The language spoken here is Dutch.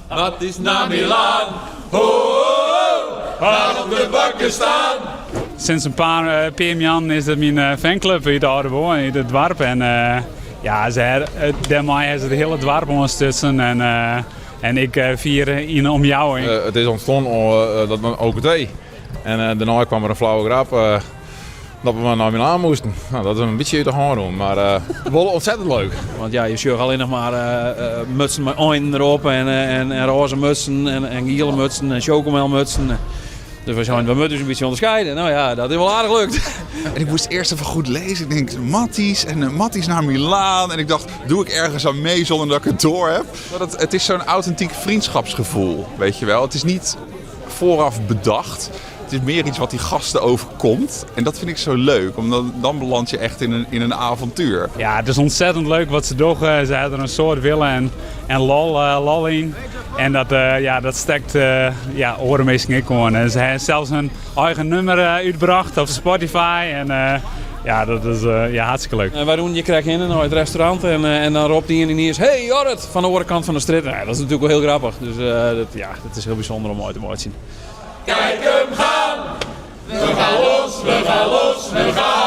Wat is naar Milaan? Ho, ho, ho, gaan op de bakken staan. Sinds een paar maanden is het mijn fanclub in het oude woon, in het dorp. En ja, daarmee is het hele dorp ondersteunen. En ik vier in om jou. Het is ontstaan dat we OKT. En daarna kwam er een flauwe grap dat we naar Milaan moesten. Nou, dat is een beetje uit de hand doen, maar wel ontzettend leuk. Want ja, je ziet alleen nog maar mutsen met oin erop en roze mutsen en gele mutsen en chocomelmutsen. Dus we moeten dus een beetje onderscheiden. Nou ja, dat is wel aardig gelukt. En ik moest eerst even goed lezen. Ik denk, Matties en Matties naar Milaan. En ik dacht, doe ik ergens aan mee zonder dat ik het door heb? Maar het is zo'n authentiek vriendschapsgevoel, weet je wel. Het is niet vooraf bedacht. Het is meer iets wat die gasten overkomt. En dat vind ik zo leuk, omdat dan beland je echt in een avontuur. Ja, het is ontzettend leuk wat ze doen. Ze hadden een soort willen en lol in. En dat stekt orenmeesting ik gewoon. En ze hebben zelfs een eigen nummer uitgebracht op Spotify. En ja, dat is hartstikke leuk. Wij doen, je krijgt in naar het restaurant en dan roept die in is: hey Jorrit, van de andere kant van de straat. Nou, dat is natuurlijk wel heel grappig. Dus dat is heel bijzonder om uit te zien. Kijk hem gaan. We gaan los, we gaan los, we gaan.